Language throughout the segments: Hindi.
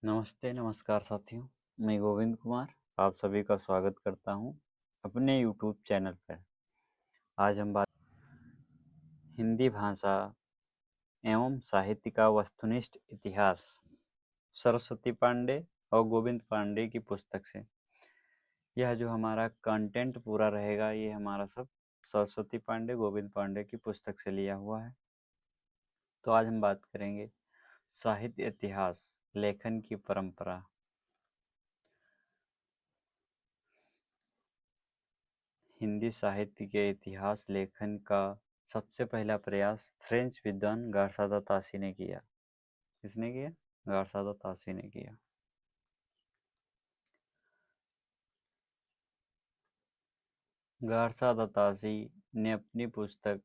नमस्ते, नमस्कार साथियों। मैं गोविंद कुमार आप सभी का स्वागत करता हूं अपने यूट्यूब चैनल पर। आज हम बात हिंदी भाषा एवं साहित्य का वस्तुनिष्ठ इतिहास सरस्वती पांडे और गोविंद पांडे की पुस्तक से। यह जो हमारा कंटेंट पूरा रहेगा ये हमारा सब सरस्वती पांडे गोविंद पांडे की पुस्तक से लिया हुआ है। तो आज हम बात करेंगे साहित्य इतिहास लेखन की परंपरा। हिंदी साहित्य के इतिहास लेखन का सबसे पहला प्रयास फ्रेंच विद्वान गारसादा तासी ने किया। किसने किया? गारसादा तासी ने किया। गारसादा तासी ने अपनी पुस्तक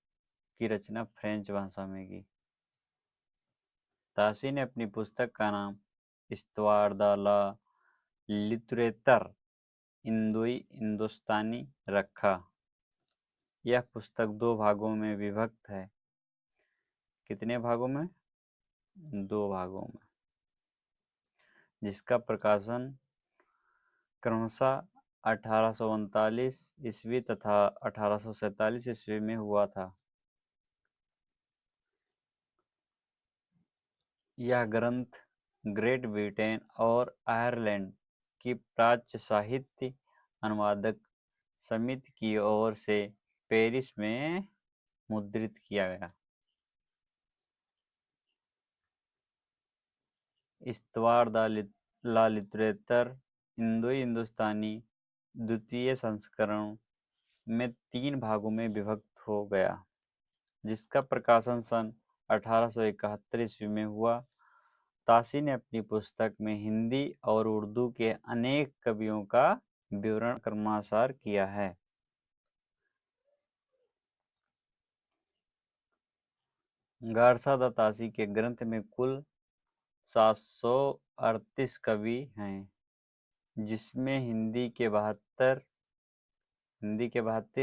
की रचना फ्रेंच भाषा में की। तासी ने अपनी पुस्तक का नाम इस्तवार द ला लिटरेतर इंदोई हिंदुस्तानी रखा। यह पुस्तक 2 भागों में विभक्त है। कितने भागों में? 2 भागों में, जिसका प्रकाशन क्रमशः 1839 ईस्वी तथा 1847 ईस्वी में हुआ था। यह ग्रंथ ग्रेट ब्रिटेन और आयरलैंड की प्राच्य साहित्य अनुवादक समिति की ओर से पेरिस में मुद्रित किया गया। इस्तवार ला लिटरेचर इंदो हिंदुस्तानी द्वितीय संस्करण में 3 भागों में विभक्त हो गया, जिसका प्रकाशन सन 1871 ईस्वी में हुआ। तासी ने अपनी पुस्तक में हिंदी और उर्दू के अनेक कवियों का विवरण क्रमानुसार किया है। गारसादा तासी के ग्रंथ में कुल 738 कवि हैं, जिसमें हिंदी के 72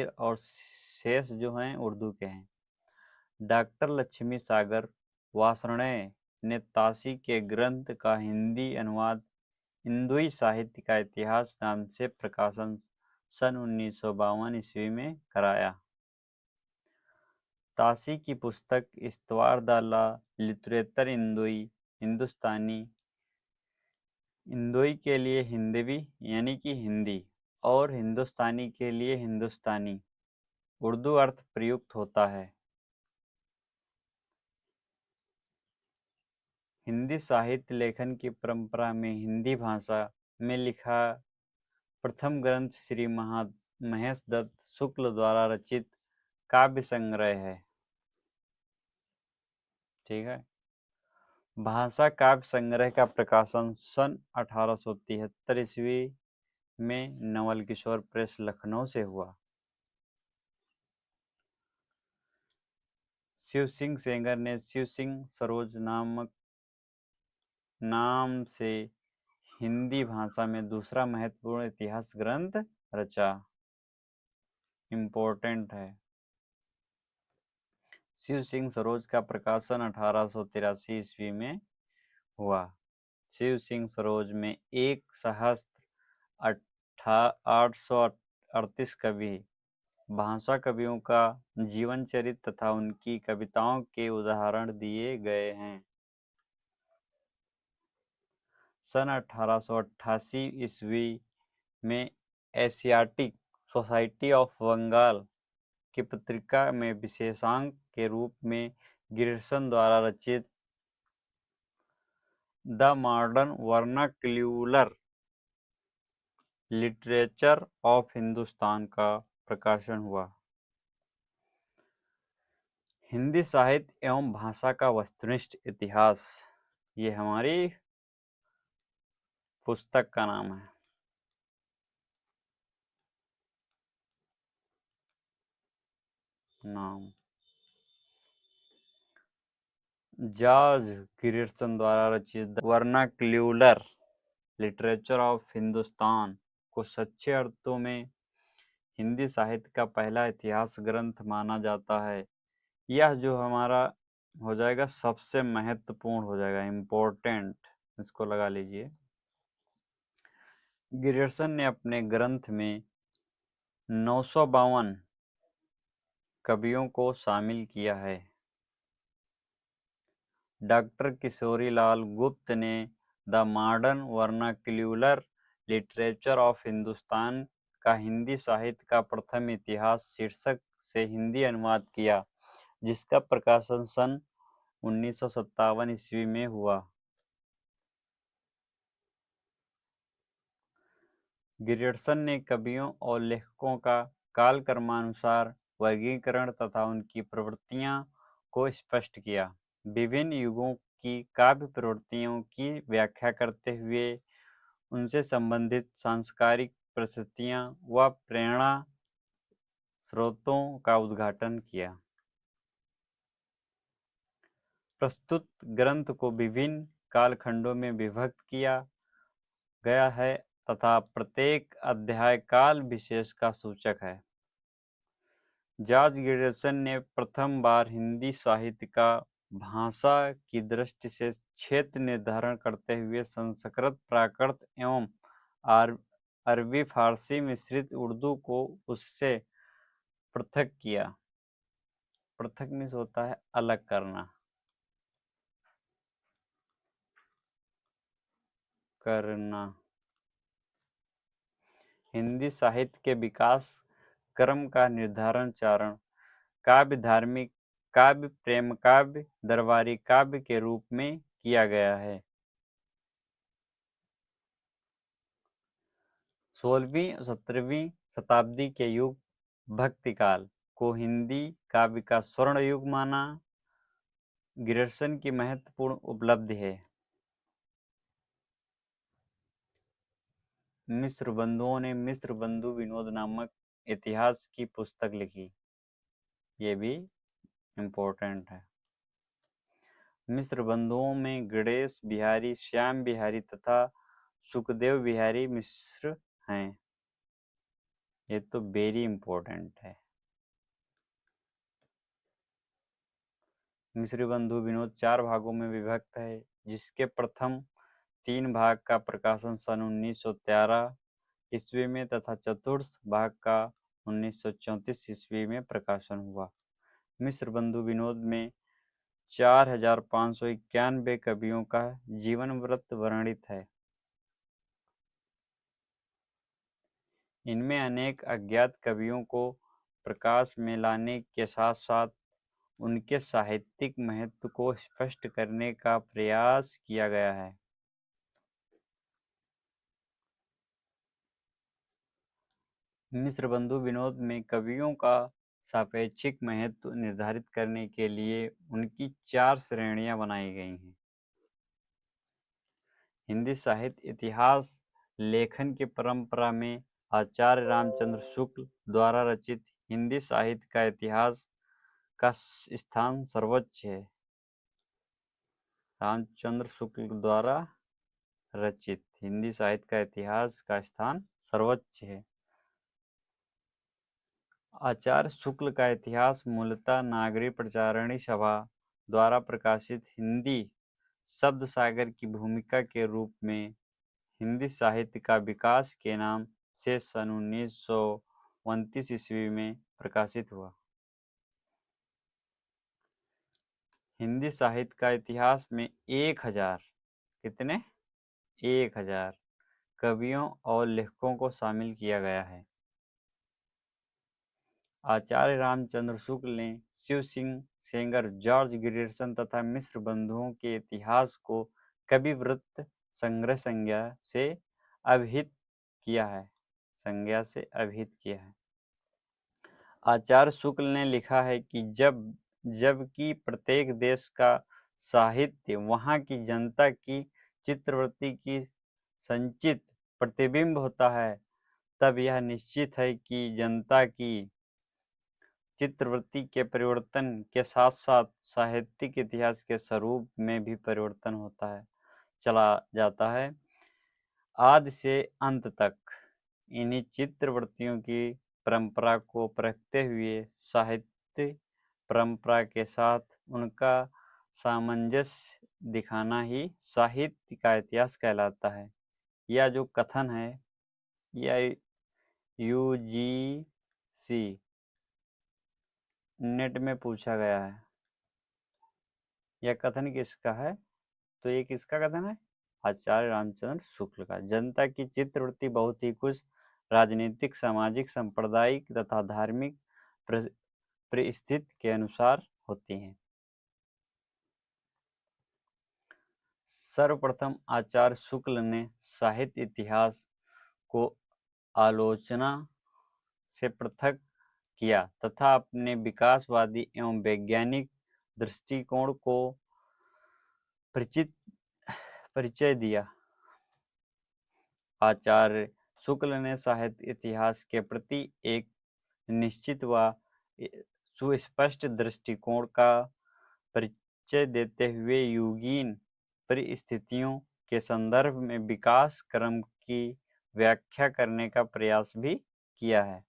और शेष जो हैं उर्दू के हैं। डॉक्टर लक्ष्मी सागर वार्ष्णेय ने तासी के ग्रंथ का हिंदी अनुवाद हिंदुई साहित्य का इतिहास नाम से प्रकाशन सन 1952 ईस्वी में कराया। तासी की पुस्तक इस्तवार द ला लिटरेचर इंदोई हिंदुस्तानी इंदोई के लिए हिंदवी यानी कि हिंदी और हिंदुस्तानी के लिए हिंदुस्तानी उर्दू अर्थ प्रयुक्त होता है। हिंदी साहित्य लेखन की परंपरा में हिंदी भाषा में लिखा प्रथम ग्रंथ श्री महेश दत्त शुक्ल द्वारा रचित काव्य संग्रह है। ठीक है। भाषा काव्य संग्रह का प्रकाशन सन 1873 ईस्वी में नवल किशोर प्रेस लखनऊ से हुआ। शिव सिंह सेंगर ने शिव सिंह सरोज नाम से हिंदी भाषा में दूसरा महत्वपूर्ण इतिहास ग्रंथ रचा। इम्पोर्टेंट है। शिव सिंह सरोज का प्रकाशन 1883 ईस्वी में हुआ। शिव सिंह सरोज में 1838 कवि भाषा कवियों का जीवन चरित्र तथा उनकी कविताओं के उदाहरण दिए गए हैं। सन 1888 ईस्वी में एशियाटिक सोसाइटी ऑफ बंगाल की पत्रिका में विशेषांक के रूप में ग्रियर्सन द्वारा रचित the modern vernacular literature of Hindustan का प्रकाशन हुआ। हिंदी साहित्य एवं भाषा का वस्तुनिष्ठ इतिहास, ये हमारी पुस्तक का नाम है। नाम जॉर्ज ग्रियर्सन द्वारा रचित वर्नाक्यूलर लिटरेचर ऑफ हिंदुस्तान को सच्चे अर्थों में हिंदी साहित्य का पहला इतिहास ग्रंथ माना जाता है। यह जो हमारा हो जाएगा सबसे महत्वपूर्ण हो जाएगा, इम्पोर्टेंट इसको लगा लीजिए। ग्रियर्सन ने अपने ग्रंथ में 952 कवियों को शामिल किया है। डॉक्टर किशोरीलाल गुप्त ने the modern vernacular literature of Hindustan का हिंदी साहित्य का प्रथम इतिहास शीर्षक से हिंदी अनुवाद किया, जिसका प्रकाशन सन 1957 ईस्वी में हुआ। ग्रियर्सन ने कवियों और लेखकों का कालक्रमानुसार वर्गीकरण तथा उनकी प्रवृत्तियां को स्पष्ट किया। विभिन्न युगों की काव्य प्रवृत्तियों की व्याख्या करते हुए उनसे संबंधित सांस्कृतिक परिस्थितियां व प्रेरणा स्रोतों का उद्घाटन किया। प्रस्तुत ग्रंथ को विभिन्न कालखंडों में विभक्त किया गया है तथा प्रत्येक अध्याय काल विशेष का सूचक है। जॉर्ज ग्रियर्सन ने प्रथम बार हिंदी साहित्य का भाषा की दृष्टि से क्षेत्र निर्धारण करते हुए संस्कृत, प्राकृत एवं अरबी फारसी मिश्रित उर्दू को उससे पृथक किया। पृथक मीन्स होता है अलग करना, हिंदी साहित्य के विकास क्रम का निर्धारण चारण काव्य, धार्मिक काव्य, प्रेम काव्य, दरबारी काव्य के रूप में किया गया है। 16वीं 17वीं शताब्दी के युग भक्तिकाल को हिंदी काव्य का स्वर्ण युग माना। ग्रियर्सन की महत्वपूर्ण उपलब्धि है। मिस्र बंधुओं ने मिस्र बंधु विनोद नामक इतिहास की पुस्तक लिखी, ये भी इम्पोर्टेंट है। मिस्र बंधुओं में गणेश बिहारी, श्याम बिहारी तथा सुखदेव बिहारी मिश्र हैं, ये तो वेरी इम्पोर्टेंट है। मिस्री बंधु विनोद 4 भागों में विभक्त है, जिसके प्रथम 3 भाग का प्रकाशन सन 1913 ईस्वी में तथा चतुर्थ भाग का 1934 ईस्वी में प्रकाशन हुआ। मिस्र बंधु विनोद में 4591 कवियों का जीवन वृत्त वर्णित है। इनमें अनेक अज्ञात कवियों को प्रकाश में लाने के साथ साथ उनके साहित्यिक महत्व को स्पष्ट करने का प्रयास किया गया है। मिस्र बंधु विनोद में कवियों का सापेक्षिक महत्व निर्धारित करने के लिए उनकी 4 श्रेणियां बनाई गई हैं। हिंदी साहित्य इतिहास लेखन की परंपरा में आचार्य रामचंद्र शुक्ल द्वारा रचित हिंदी साहित्य का इतिहास का स्थान सर्वोच्च है। रामचंद्र शुक्ल द्वारा रचित हिंदी साहित्य का इतिहास का स्थान सर्वोच्च है। आचार्य शुक्ल का इतिहास मूलतः नागरी प्रचारणी सभा द्वारा प्रकाशित हिंदी शब्द सागर की भूमिका के रूप में हिंदी साहित्य का विकास के नाम से सन 1929 ईस्वी में प्रकाशित हुआ। हिंदी साहित्य का इतिहास में 1000 कितने 1000 कवियों और लेखकों को शामिल किया गया है। आचार्य रामचंद्र शुक्ल ने शिव सिंह सेंगर, जॉर्ज ग्रियर्सन तथा मिस्र बंधुओं के इतिहास को कवि वृत्त संग्रह संज्ञा से अभिहित किया है। आचार्य शुक्ल ने लिखा है कि जबकि प्रत्येक देश का साहित्य वहाँ की जनता की चित्रवृत्ति की संचित प्रतिबिंब होता है, तब यह निश्चित है कि जनता की चित्रवृत्ति के परिवर्तन के साथ साथ साहित्यिक इतिहास के स्वरूप में भी परिवर्तन होता है चला जाता है। आदि से अंत तक इन्हीं चित्रवृत्तियों की परंपरा को परखते हुए साहित्य परंपरा के साथ उनका सामंजस्य दिखाना ही साहित्य का इतिहास कहलाता है। यह जो कथन है यह यूजीसी नेट में पूछा गया है। यह कथन किसका है? तो ये किसका कथन है? आचार्य रामचंद्र शुक्ल का। जनता की चित्तवृत्ति बहुत ही कुछ राजनीतिक, सामाजिक, सांप्रदायिक तथा धार्मिक परिस्थिति के अनुसार होती है। सर्वप्रथम आचार्य शुक्ल ने साहित्य इतिहास को आलोचना से पृथक किया तथा अपने विकासवादी एवं वैज्ञानिक दृष्टिकोण को परिचय दिया। आचार्य शुक्ल ने साहित्य इतिहास के प्रति एक निश्चित व सुस्पष्ट दृष्टिकोण का परिचय देते हुए युगीन परिस्थितियों के संदर्भ में विकास क्रम की व्याख्या करने का प्रयास भी किया है।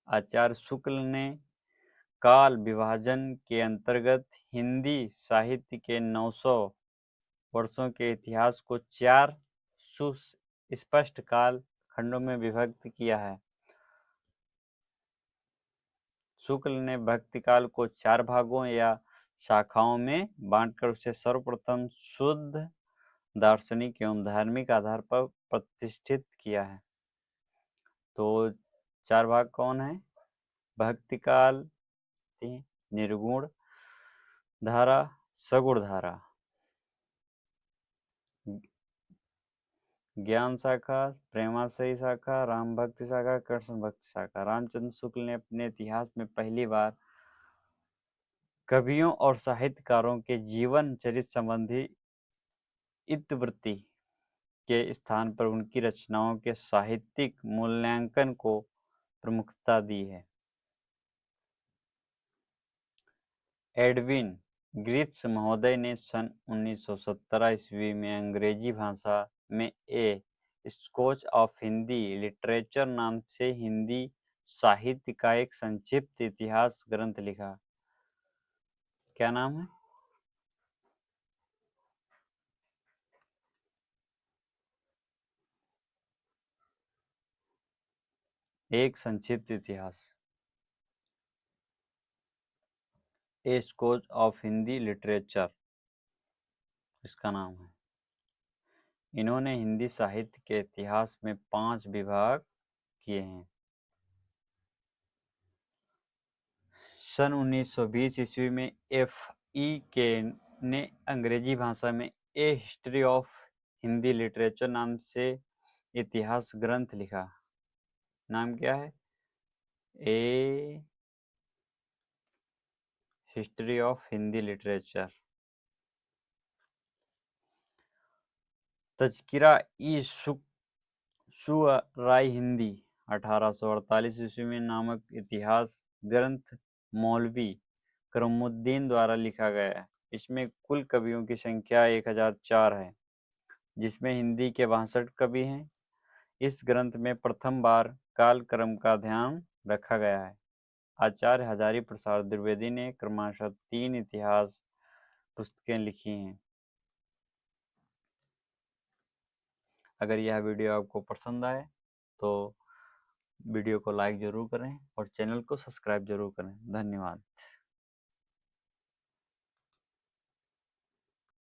आचार्य शुक्ल ने काल विभाजन के अंतर्गत हिंदी साहित्य के 900 वर्षों के इतिहास को 4 सुस्पष्ट काल खंडों में विभक्त किया है। शुक्ल ने भक्ति काल को 4 भागों या शाखाओं में बांटकर उसे सर्वप्रथम शुद्ध दार्शनिक एवं धार्मिक आधार पर प्रतिष्ठित किया है। तो 4 भाग कौन है? भक्ति काल, निर्गुण धारा, सगुण धारा, ज्ञान शाखा, प्रेमाश्रयी शाखा, राम भक्ति शाखा, कृष्ण भक्ति शाखा। रामचंद्र शुक्ल ने अपने इतिहास में पहली बार कवियों और साहित्यकारों के जीवन चरित्र संबंधी इतिवृत्ति के स्थान पर उनकी रचनाओं के साहित्यिक मूल्यांकन को प्रमुखता दी है। एडविन ग्रिप्स महोदय ने सन 1917 ईस्वी में अंग्रेजी भाषा में ए स्कोच ऑफ हिंदी लिटरेचर नाम से हिंदी साहित्य का एक संक्षिप्त इतिहास ग्रंथ लिखा। क्या नाम है? एक संक्षिप्त इतिहास, ए स्कोच ऑफ हिंदी लिटरेचर इसका नाम है। इन्होंने हिंदी साहित्य के इतिहास में 5 विभाग किए हैं। सन 1920 ईस्वी में F.E.K ने अंग्रेजी भाषा में ए हिस्ट्री ऑफ हिंदी लिटरेचर नाम से इतिहास ग्रंथ लिखा। नाम क्या है? ए हिस्ट्री ऑफ हिंदी लिटरेचर। तज़किरा ई शुअराई हिंदी 1848 ईस्वी में नामक इतिहास ग्रंथ मौलवी करमुद्दीन द्वारा लिखा गया है। इसमें कुल कवियों की संख्या 1004 है, जिसमें हिंदी के 62 कवि हैं। इस ग्रंथ में प्रथम बार कालक्रम का ध्यान रखा गया है। आचार्य हजारी प्रसाद द्विवेदी ने क्रमशः 3 इतिहास पुस्तकें लिखी हैं। अगर यह वीडियो आपको पसंद आए तो वीडियो को लाइक ज़रूर करें और चैनल को सब्सक्राइब ज़रूर करें। धन्यवाद।